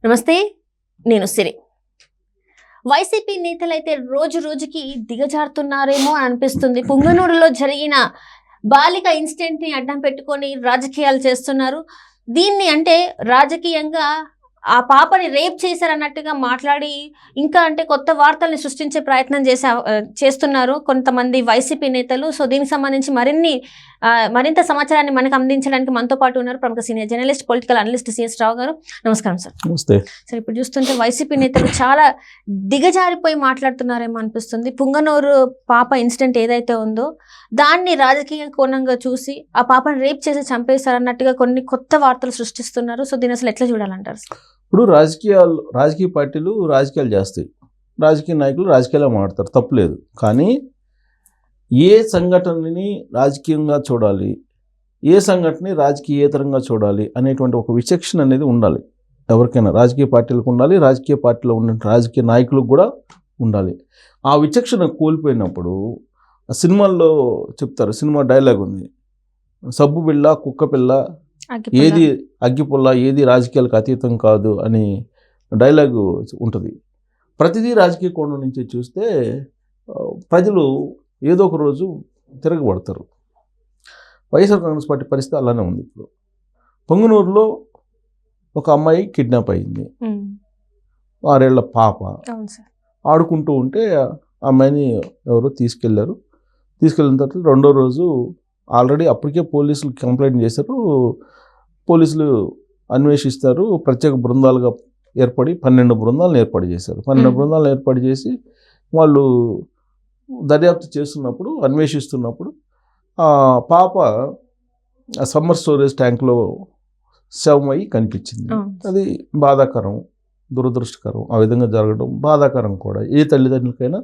నమస్తే, నేను సిరి. వైసీపీ నేతలైతే రోజు రోజుకి దిగజారుతున్నారేమో అనిపిస్తుంది. పుంగనూరులో జరిగిన బాలిక ఇన్సిడెంట్ ని అడ్డం పెట్టుకొని రాజకీయాలు చేస్తున్నారు. దీన్ని అంటే రాజకీయంగా ఆ పాపని రేప్ చేశారన్నట్టుగా మాట్లాడి ఇంకా అంటే కొత్త వార్తల్ని సృష్టించే ప్రయత్నం చేస్తున్నారు కొంతమంది వైసీపీ నేతలు. సో దీనికి సంబంధించి మరింత సమాచారాన్ని మనకు అందించడానికి మనతో పాటు ఉన్నారు ప్రముఖ senior journalist, political analyst CS Rao garu. నమస్కారం సార్. నమస్తే సార్, ఇప్పుడు చూస్తుంటే వైసీపీ నేతలు చాలా దిగజారిపోయి మాట్లాడుతున్నారేమో అనిపిస్తుంది. పుంగనూరు పాప ఇన్సిడెంట్ ఏదైతే ఉందో దాన్ని రాజకీయ కోణంగా చూసి ఆ పాపను రేప్ చేసి చంపేశారన్నట్టుగా కొన్ని కొత్త వార్తలు సృష్టిస్తున్నారు. సో దీన్ని అసలు ఎట్లా చూడాలంటారు? ఇప్పుడు రాజకీయ పార్టీలు రాజకీయాలు చేస్తాయి, రాజకీయ నాయకులు రాజకీయాలు మాట్లాడతారు, తప్పులేదు. కానీ ఏ సంఘటనని రాజకీయంగా చూడాలి, ఏ సంఘటనని రాజకీయేతరంగా చూడాలి అనేటువంటి ఒక విచక్షణ అనేది ఉండాలి. ఎవరికైనా రాజకీయ పార్టీలకు ఉండాలి, రాజకీయ పార్టీలో ఉన్న రాజకీయ నాయకులకు కూడా ఉండాలి. ఆ విచక్షణ కోల్పోయినప్పుడు సినిమాల్లో చెప్తారు, సినిమా డైలాగ్ ఉంది, సబ్బు బిళ్ళ కుక్క పిల్ల ఏది అగ్గిపుల్ల ఏది రాజకీయాలకు అతీతం కాదు అని డైలాగు ఉంటుంది. ప్రతిదీ రాజకీయ కోణం నుంచి చూస్తే ప్రజలు ఏదో ఒక రోజు తిరగబడతారు. వైఎస్ఆర్ కాంగ్రెస్ పార్టీ పరిస్థితి అలానే ఉంది. ఇప్పుడు పొంగనూరులో ఒక అమ్మాయి కిడ్నాప్ అయింది, 6 ఏళ్ల పాప. ఆడుకుంటూ ఉంటే ఆ అమ్మాయిని ఎవరో తీసుకెళ్లారు. తీసుకెళ్ళిన తర్వాత రెండో రోజు ఆల్రెడీ అప్పటికే పోలీసులు కంప్లైంట్ చేశారు. పోలీసులు అన్వేషిస్తారు. ప్రత్యేక బృందాలుగా ఏర్పడి 12 బృందాలను ఏర్పాటు చేశారు. 12 బృందాలను ఏర్పాటు చేసి వాళ్ళు దర్యాప్తు చేస్తున్నప్పుడు, అన్వేషిస్తున్నప్పుడు ఆ పాప సమ్మర్ స్టోరేజ్ ట్యాంక్లో శవమై కనిపించింది. అది బాధాకరం, దురదృష్టకరం. ఆ విధంగా జరగడం బాధాకరం కూడా. ఏ తల్లిదండ్రులకైనా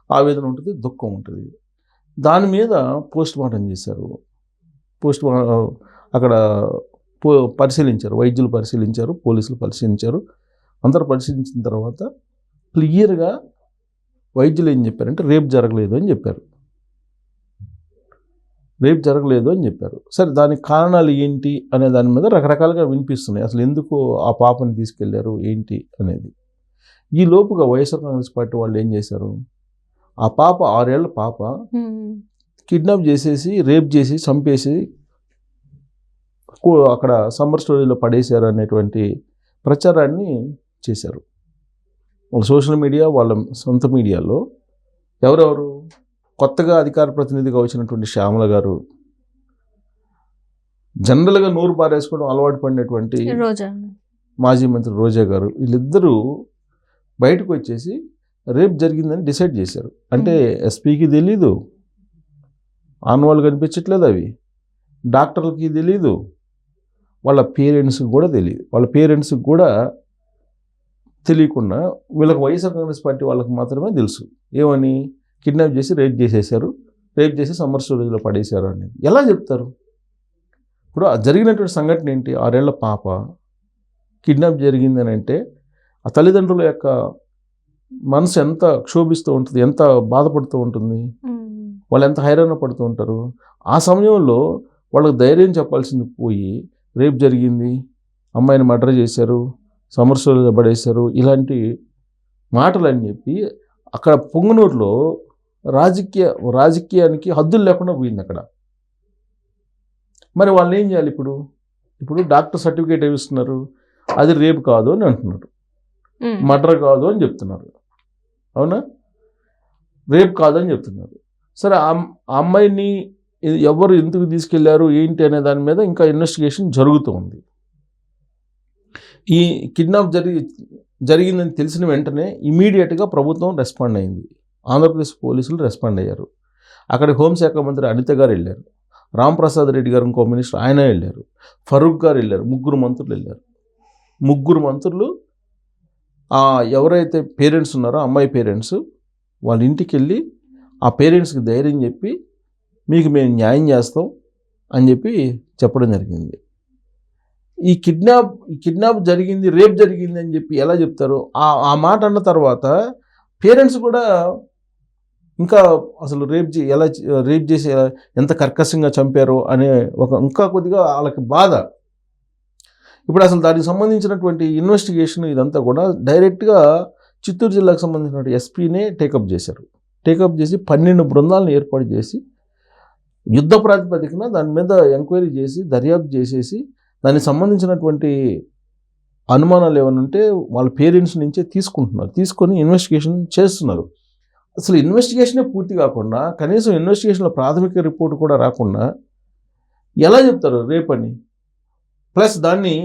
ఆవేదన ఉంటుంది, దుఃఖం ఉంటుంది. దాని మీద పోస్ట్ మార్టం చేశారు. అక్కడ పరిశీలించారు, వైద్యులు పరిశీలించారు, పోలీసులు పరిశీలించారు. అందరూ పరిశీలించిన తర్వాత క్లియర్గా వైద్యులు ఏం చెప్పారంటే రేప్ జరగలేదు అని చెప్పారు. రేప్ జరగలేదు అని చెప్పారు. సరే, దానికి కారణాలు ఏంటి అనే దాని మీద రకరకాలుగా వినిపిస్తున్నాయి. అసలు ఎందుకు ఆ పాపని తీసుకెళ్లారు ఏంటి అనేది. ఈ లోపుగా వైఎస్ఆర్ కాంగ్రెస్ పార్టీ వాళ్ళు ఏం చేశారు, ఆ పాప 6 ఏళ్ల పాప కిడ్నాప్ చేసేసి రేప్ చేసి చంపేసి అక్కడ సమ్మర్ స్టోరీలో పడేశారు అనేటువంటి ప్రచారాన్ని చేశారు. వాళ్ళ సోషల్ మీడియా, వాళ్ళ సొంత మీడియాలో ఎవరెవరు కొత్తగా అధికార ప్రతినిధిగా వచ్చినటువంటి శ్యామల గారు, జనరల్గా నోరు పారేసుకోవడం అలవాటు పడినటువంటి మాజీ మంత్రి రోజా గారు, వీళ్ళిద్దరూ బయటకు వచ్చేసి రేప్ జరిగిందని డిసైడ్ చేశారు. అంటే ఎస్పీకి తెలీదు, ఆనవాళ్ళు కనిపించట్లేదు, అవి డాక్టర్లకి తెలీదు, వాళ్ళ పేరెంట్స్కి కూడా తెలియదు. వాళ్ళ పేరెంట్స్కి కూడా తెలియకుండా వీళ్ళకి వైఎస్ఆర్ కాంగ్రెస్ పార్టీ వాళ్ళకి మాత్రమే తెలుసు. ఏమని, కిడ్నాప్ చేసి రేప్ చేసేసారు, రేప్ చేసి సమ్మర్ స్టోరేజ్లో పడేశారు అని ఎలా చెప్తారు? ఇప్పుడు జరిగినటువంటి సంఘటన ఏంటి, 6 ఏళ్ల పాప కిడ్నాప్ జరిగిందని అంటే ఆ తల్లిదండ్రుల యొక్క మనసు ఎంత క్షోభిస్తూ ఉంటుంది, ఎంత బాధపడుతూ ఉంటుంది, వాళ్ళు ఎంత హైరాణ పడుతూ ఉంటారు. ఆ సమయంలో వాళ్ళకి ధైర్యం చెప్పాల్సింది పోయి రేప్ జరిగింది, అమ్మాయిని మర్డర్ చేశారు, సమ్మర్ స్టోరేజ్లో పడేశారు, ఇలాంటి మాటలని చెప్పి అక్కడ పొంగనూరులో రాజకీయానికి హద్దులు లేకుండా పోయింది అక్కడ. మరి వాళ్ళు ఏం చేయాలి? ఇప్పుడు డాక్టర్ సర్టిఫికేట్ ఇస్తున్నారు, అది రేప్ కాదు అని అంటున్నారు, మర్డర్ కాదు అని చెప్తున్నారు. అవునా? రేప్ కాదని చెప్తున్నారు. సరే, ఆ అమ్మాయిని ఎవరు ఎందుకు తీసుకెళ్లారు ఏంటి అనే దాని మీద ఇంకా ఇన్వెస్టిగేషన్ జరుగుతూ ఉంది. ఈ కిడ్నాప్ జరిగిందని తెలిసిన వెంటనే ఇమీడియట్గా ప్రభుత్వం రెస్పాండ్ అయింది. ఆంధ్రప్రదేశ్ పోలీసులు రెస్పాండ్ అయ్యారు. అక్కడ హోంశాఖ మంత్రి అనిత గారు వెళ్ళారు, రాంప్రసాద్ రెడ్డి గారు ఇంకో మినిస్టర్ ఆయన వెళ్ళారు, ఫరూక్ గారు వెళ్ళారు, 3 మంత్రులు వెళ్ళారు. 3 మంత్రులు ఎవరైతే పేరెంట్స్ ఉన్నారో అమ్మాయి పేరెంట్స్, వాళ్ళ ఇంటికి వెళ్ళి ఆ పేరెంట్స్కి ధైర్యం చెప్పి మీకు మేము న్యాయం చేస్తాం అని చెప్పి చెప్పడం జరిగింది. ఈ కిడ్నాప్ జరిగింది, రేప్ జరిగింది అని చెప్పి ఎలా చెప్తారు? ఆ మాట అన్న తర్వాత పేరెంట్స్ కూడా ఇంకా అసలు రేప్ చేసి ఎంత కర్కశంగా చంపారో అనే ఇంకా కొద్దిగా వాళ్ళకి బాధ. ఇప్పుడు అసలు దానికి సంబంధించినటువంటి ఇన్వెస్టిగేషన్ ఇదంతా కూడా డైరెక్ట్గా చిత్తూరు జిల్లాకు సంబంధించిన ఎస్పీనే టేకప్ చేశారు. టేకప్ చేసి 12 బృందాలను ఏర్పాటు చేసి యుద్ధ ప్రాతిపదికన దాని మీద ఎంక్వైరీ చేసి దర్యాప్తు చేసేసి దానికి సంబంధించినటువంటి అనుమానాలు ఏమైనా ఉంటే వాళ్ళ పేరెంట్స్ నుంచే తీసుకొని ఇన్వెస్టిగేషన్ చేస్తున్నారు. అసలు ఇన్వెస్టిగేషనే పూర్తి కాకుండా కనీసం ఇన్వెస్టిగేషన్లో ప్రాథమిక రిపోర్ట్ కూడా రాకుండా ఎలా చెప్తారు రేపని? ప్లస్ దాన్ని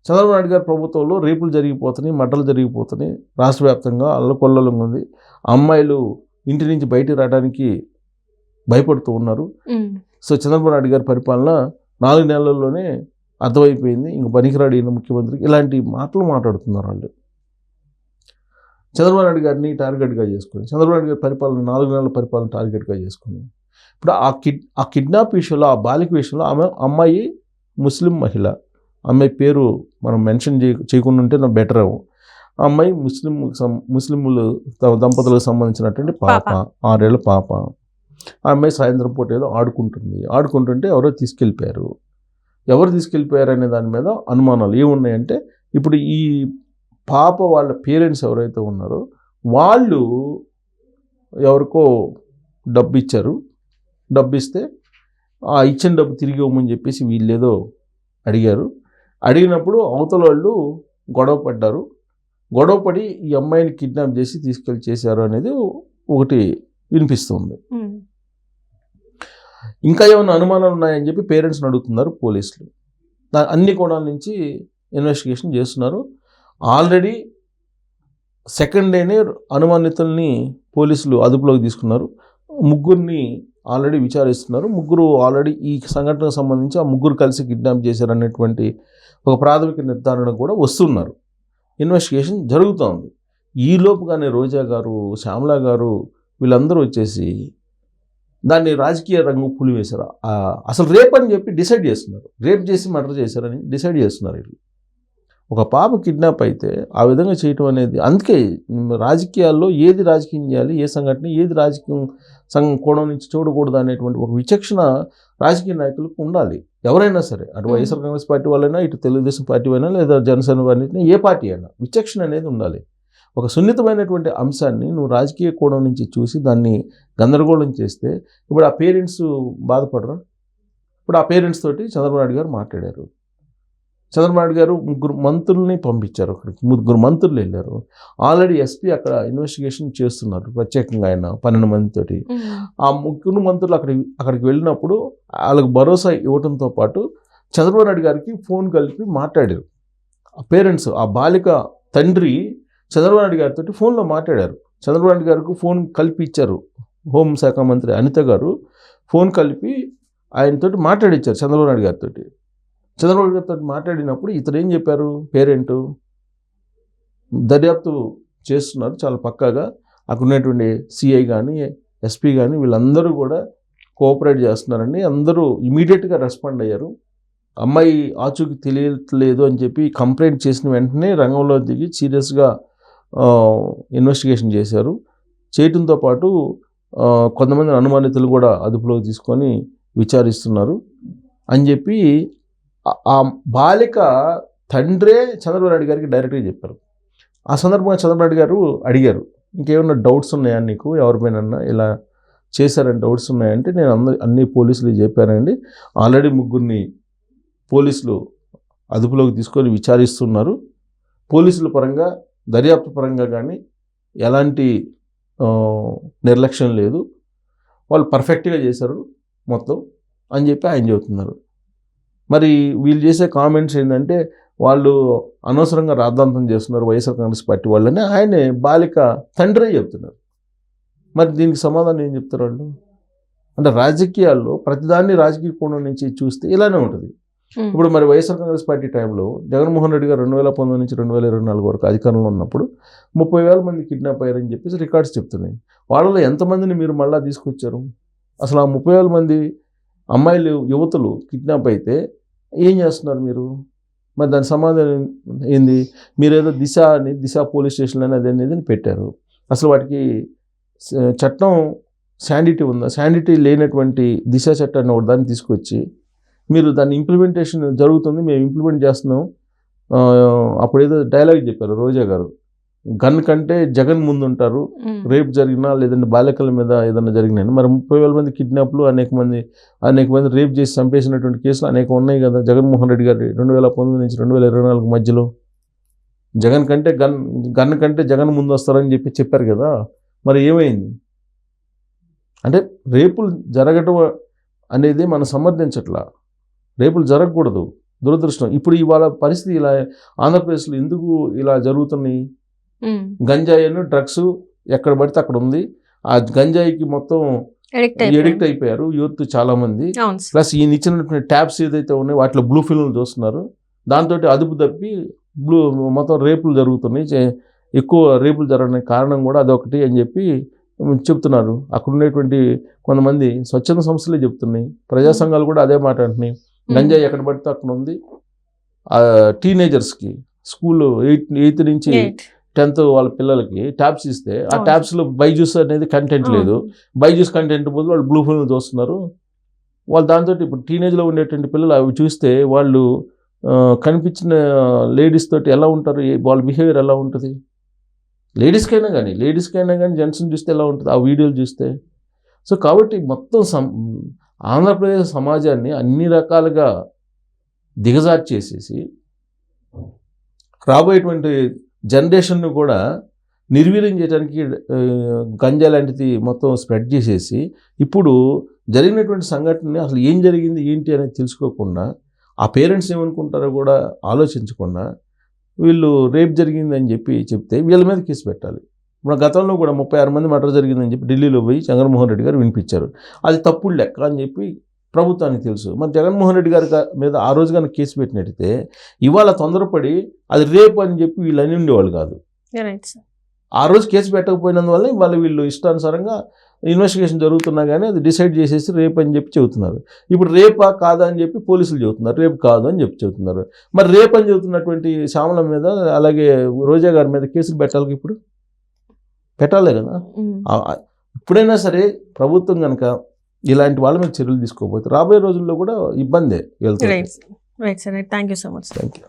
చంద్రబాబు నాయుడు గారి ప్రభుత్వంలో రేపులు జరిగిపోతున్నాయి, మర్డర్లు జరిగిపోతున్నాయి, రాష్ట్ర వ్యాప్తంగా అల్లకొల్లలో ఉంది. అమ్మాయిలు ఇంటి నుంచి బయటికి రావడానికి భయపడుతూ ఉన్నారు. సో చంద్రబాబు నాయుడు గారి పరిపాలన 4 నెలల్లోనే అర్థమైపోయింది, ఇంక పనికిరాడు ఈయన ముఖ్యమంత్రికి, ఇలాంటి మాటలు మాట్లాడుతున్నారు వాళ్ళు. చంద్రబాబు నాయుడు గారిని టార్గెట్గా చేసుకుని, చంద్రబాబు నాయుడు గారి పరిపాలన 4 నెలల పరిపాలన టార్గెట్గా చేసుకుని, ఇప్పుడు ఆ కిడ్నాప్ విషయంలో, ఆ బాలిక విషయంలో అమ్మాయి ముస్లిం మహిళ, అమ్మాయి పేరు మనం మెన్షన్ చేయకుండా ఉంటే నా బెటర్. ఆ అమ్మాయి ముస్లింలు దంపతులకు సంబంధించినటువంటి పాప, 6 ఏళ్ల పాప. ఆ అమ్మాయి సాయంత్రం పూట ఏదో ఆడుకుంటుంటే ఎవరో తీసుకెళ్ళిపోయారు. ఎవరు తీసుకెళ్ళిపోయారు అనే దాని మీద అనుమానాలు ఏమున్నాయంటే, ఇప్పుడు ఈ పాప వాళ్ళ పేరెంట్స్ ఎవరైతే ఉన్నారో వాళ్ళు ఎవరికో డబ్బు ఇచ్చారు. డబ్బు ఇస్తే ఆ ఇచ్చిన డబ్బు తిరిగి ఇవ్వమని చెప్పేసి వీళ్ళేదో అడిగినప్పుడు అవతల వాళ్ళు గొడవపడి ఈ అమ్మాయిని కిడ్నాప్ చేసి తీసుకెళ్ళి చేశారు అనేది ఒకటి వినిపిస్తుంది. ఇంకా ఏమైనా అనుమానాలు ఉన్నాయని చెప్పి పేరెంట్స్ని అడుగుతున్నారు పోలీసులు. అన్ని కోణాల నుంచి ఇన్వెస్టిగేషన్ చేస్తున్నారు. ఆల్రెడీ సెకండ్ డేనే అనుమానితుల్ని పోలీసులు అదుపులోకి తీసుకున్నారు. 3 ఆల్రెడీ విచారిస్తున్నారు. 3 ఆల్రెడీ ఈ సంఘటనకు సంబంధించి ఆ 3 కలిసి కిడ్నాప్ చేశారనేటువంటి ఒక ప్రాథమిక నిర్ధారణ కూడా వస్తున్నారు. ఇన్వెస్టిగేషన్ జరుగుతోంది. ఈలోపుగానే రోజా గారు, శ్యామలా గారు వీళ్ళందరూ వచ్చేసి దాన్ని రాజకీయ రంగు పులివేశారు. అసలు రేప్ అని చెప్పి డిసైడ్ చేస్తున్నారు. రేప్ చేసి మర్డర్ చేశారని డిసైడ్ చేస్తున్నారు వీళ్ళు. ఒక పాప కిడ్నాప్ అయితే ఆ విధంగా చేయటం అనేది, అందుకే రాజకీయాల్లో ఏది రాజకీయం చేయాలి, ఏ సంఘటన ఏది రాజకీయం కోణం నుంచి చూడకూడదు అనేటువంటి ఒక విచక్షణ రాజకీయ నాయకులకు ఉండాలి. ఎవరైనా సరే, అటు వైఎస్ఆర్ కాంగ్రెస్ పార్టీ వాళ్ళైనా, ఇటు తెలుగుదేశం పార్టీ అయినా, లేదా జనసేన వాళ్ళైనా, ఏ పార్టీ అయినా విచక్షణ అనేది ఉండాలి. ఒక సున్నితమైనటువంటి అంశాన్ని నువ్వు రాజకీయ కోణం నుంచి చూసి దాన్ని గందరగోళం చేస్తే ఇప్పుడు ఆ పేరెంట్స్ బాధపడరా? ఇప్పుడు ఆ పేరెంట్స్ తోటి చంద్రబాబు నాయుడు గారు మాట్లాడారు. చంద్రబాబు నాయుడు గారు 3 మంత్రుల్ని పంపించారు. అక్కడికి 3 మంత్రులు వెళ్ళారు. ఆల్రెడీ ఎస్పీ అక్కడ ఇన్వెస్టిగేషన్ చేస్తున్నారు ప్రత్యేకంగా ఆయన 12 మందితోటి. ఆ 3 మంత్రులు అక్కడికి వెళ్ళినప్పుడు వాళ్ళకి భరోసా ఇవ్వడంతో పాటు చంద్రబాబు నాయుడు గారికి ఫోన్ కలిపి మాట్లాడారు. ఆ పేరెంట్స్, ఆ బాలిక తండ్రి చంద్రబాబు నాయుడు గారితో ఫోన్లో మాట్లాడారు. చంద్రబాబు నాయుడు గారికి ఫోన్ కలిపి ఇచ్చారు. హోంశాఖ మంత్రి అనిత గారు ఫోన్ కలిపి ఆయనతోటి మాట్లాడిచ్చారు చంద్రబాబు నాయుడు గారితో. చంద్రబాబు గారితో మాట్లాడినప్పుడు ఇతను ఏం చెప్పారు, పేరెంట్ దర్యాప్తు చేస్తున్నారు చాలా పక్కాగా, అక్కడ ఉన్నటువంటి సిఐ కానీ ఎస్పీ కానీ వీళ్ళందరూ కూడా కోఆపరేట్ చేస్తున్నారండి. అందరూ ఇమీడియట్గా రెస్పాండ్ అయ్యారు. అమ్మాయి ఆచూకీ తెలియట్లేదు అని చెప్పి కంప్లైంట్ చేసిన వెంటనే రంగంలో దిగి సీరియస్గా ఇన్వెస్టిగేషన్ చేశారు. చేయడంతో పాటు కొంతమంది అనుమానితులు కూడా అదుపులోకి తీసుకొని విచారిస్తున్నారు అని చెప్పి ఆ బాలిక తండ్రే చంద్రబాబు నాయుడు గారికి డైరెక్ట్గా చెప్పారు. ఆ సందర్భంగా చంద్రబాబు నాయుడు గారు అడిగారు, ఇంకేమన్నా డౌట్స్ ఉన్నాయా నీకు, ఎవరిపైనన్నా ఇలా చేశారని డౌట్స్ ఉన్నాయంటే, నేను అన్ని పోలీసులు చెప్పానండి. ఆల్రెడీ 3 పోలీసులు అదుపులోకి తీసుకొని విచారిస్తున్నారు. పోలీసుల పరంగా, దర్యాప్తు పరంగా కానీ ఎలాంటి నిర్లక్ష్యం లేదు, వాళ్ళు పర్ఫెక్ట్గా చేశారు మొత్తం అని చెప్పి ఆయన చెబుతున్నారు. మరి వీళ్ళు చేసే కామెంట్స్ ఏంటంటే, వాళ్ళు అనవసరంగా రాద్ధాంతం చేస్తున్నారు వైఎస్ఆర్ కాంగ్రెస్ పార్టీ వాళ్ళని ఆయనే బాలిక తండ్రే చెప్తున్నారు. మరి దీనికి సమాధానం ఏం చెప్తారు వాళ్ళు? అంటే రాజకీయాల్లో ప్రతిదాన్ని రాజకీయ కోణం నుంచి చూస్తే ఇలానే ఉంటుంది. ఇప్పుడు మరి వైఎస్ఆర్ కాంగ్రెస్ పార్టీ టైంలో జగన్మోహన్ రెడ్డి గారు 2019 నుంచి 2024 వరకు అధికారంలో ఉన్నప్పుడు 30,000 మంది కిడ్నాప్ అయ్యారని చెప్పేసి రికార్డ్స్ చెప్తున్నాయి. వాళ్ళలో ఎంతమందిని మీరు మళ్ళా తీసుకొచ్చారు? అసలు ఆ 30,000 మంది అమ్మాయిలు, యువతులు కిడ్నాప్ అయితే ఏం చేస్తున్నారు మీరు? మరి దాని సమాధానం ఏంది? మీరేదో దిశ పోలీస్ స్టేషన్లు అనేది పెట్టారు. అసలు వాటికి చట్టం శాండిటీ ఉందా? శాండిటీ లేనటువంటి దిశ చట్టాన్ని ఒకటి దాన్ని తీసుకొచ్చి మీరు దాన్ని ఇంప్లిమెంటేషన్ జరుగుతుంది, మేము ఇంప్లిమెంట్ చేస్తున్నాం, అప్పుడు ఏదో డైలాగ్ చెప్పారు రోజా గారు, గన్ కంటే జగన్ ముందు ఉంటారు, రేపు జరిగినా లేదంటే బాలికల మీద ఏదైనా జరిగినా. మరి 30,000 మంది కిడ్నాప్లు, అనేక మంది రేప్ చేసి చంపేసినటువంటి కేసులు అనేక ఉన్నాయి కదా జగన్మోహన్ రెడ్డి గారి 2019 నుంచి 2024 మధ్యలో. గన్ కంటే జగన్ ముందు వస్తారని చెప్పారు కదా, మరి ఏమైంది? అంటే రేపులు జరగడం అనేది మనం సమర్థించట్లా, రేపులు జరగకూడదు, దురదృష్టం. ఇప్పుడు ఇవాళ పరిస్థితి ఇలా ఆంధ్రప్రదేశ్లో ఎందుకు ఇలా జరుగుతున్నాయి? గంజాయిను డ్రగ్స్ ఎక్కడ పడితే అక్కడ ఉంది. ఆ గంజాయికి మొత్తం ఎడిక్ట్ అయిపోయారు యూత్ చాలా మంది. ప్లస్ ఈయన ఇచ్చినటువంటి ట్యాబ్స్ ఏదైతే ఉన్నాయో వాటిలో బ్లూ ఫిల్మ్ చూస్తున్నారు. దాంతో అదుపు తప్పి మొత్తం రేపులు జరుగుతున్నాయి. ఎక్కువ రేపులు జరగడానికి కారణం కూడా అదొకటి అని చెప్పి చెప్తున్నారు. అక్కడ ఉండేటువంటి కొంతమంది స్వచ్ఛంద సంస్థలే చెప్తున్నాయి, ప్రజా సంఘాలు కూడా అదే మాట అంటున్నాయి. గంజాయి ఎక్కడ పడితే అక్కడ ఉంది. టీనేజర్స్కి స్కూల్ 8th నుంచి 10th వాళ్ళ పిల్లలకి ట్యాబ్స్ ఇస్తే ఆ ట్యాబ్స్లో బైజూస్ అనేది కంటెంట్ లేదు. బైజూస్ కంటెంట్ బదులు వాళ్ళు బ్లూ ఫిల్మ్ చూస్తున్నారు. వాళ్ళు దాంతో ఇప్పుడు టీనేజ్లో ఉండేటువంటి పిల్లలు అవి చూస్తే వాళ్ళు కనిపించిన లేడీస్ తోటి ఎలా ఉంటారు, వాళ్ళ బిహేవియర్ ఎలా ఉంటుంది? లేడీస్కైనా కానీ జెంట్స్ని చూస్తే ఎలా ఉంటుంది ఆ వీడియోలు చూస్తే? సో కాబట్టి మొత్తం ఆంధ్రప్రదేశ్ సమాజాన్ని అన్ని రకాలుగా దిగజార్చేసేసి రాబోయేటువంటి జనరేషన్ను కూడా నిర్వీర్యం చేయడానికి గంజా లాంటిది మొత్తం స్ప్రెడ్ చేసేసి, ఇప్పుడు జరిగినటువంటి సంఘటనని అసలు ఏం జరిగింది ఏంటి అనేది తెలుసుకోకుండా, ఆ పేరెంట్స్ ఏమనుకుంటారో కూడా ఆలోచించకుండా వీళ్ళు రేప్ జరిగిందని చెప్తే వీళ్ళ మీద కేసు పెట్టాలి. మన గతంలో కూడా 36 మంది మర్డర్ జరిగిందని చెప్పి ఢిల్లీలో పోయి జగన్మోహన్ రెడ్డి గారు వినిపించారు. అది తప్పుడు లెక్క అని చెప్పి ప్రభుత్వానికి తెలుసు. మరి జగన్మోహన్ రెడ్డి గారి మీద ఆ రోజు కానీ కేసు పెట్టినట్టయితే ఇవాళ తొందరపడి అది రేపు అని చెప్పి వీళ్ళు అని ఉండేవాళ్ళు కాదు. ఆ రోజు కేసు పెట్టకపోయినందువల్ల ఇవాళ వీళ్ళు ఇష్టానుసారంగా ఇన్వెస్టిగేషన్ జరుగుతున్నా కానీ అది డిసైడ్ చేసేసి రేపు అని చెప్పి చెబుతున్నారు. ఇప్పుడు రేపా కాదా అని చెప్పి పోలీసులు చెబుతున్నారు, రేపు కాదు అని చెప్పి చెబుతున్నారు. మరి రేపు అని చెబుతున్నటువంటి శ్యామల మీద అలాగే రోజా గారి మీద కేసులు పెట్టాలి, ఇప్పుడు పెట్టాలే కదా. ఇప్పుడైనా సరే ప్రభుత్వం కనుక ఇలాంటి వాళ్ళ మీద చర్యలు తీసుకోకపోతే రాబోయే రోజుల్లో కూడా ఇబ్బందే వెళ్తుంది. Right sir, thank you so much. Thank you.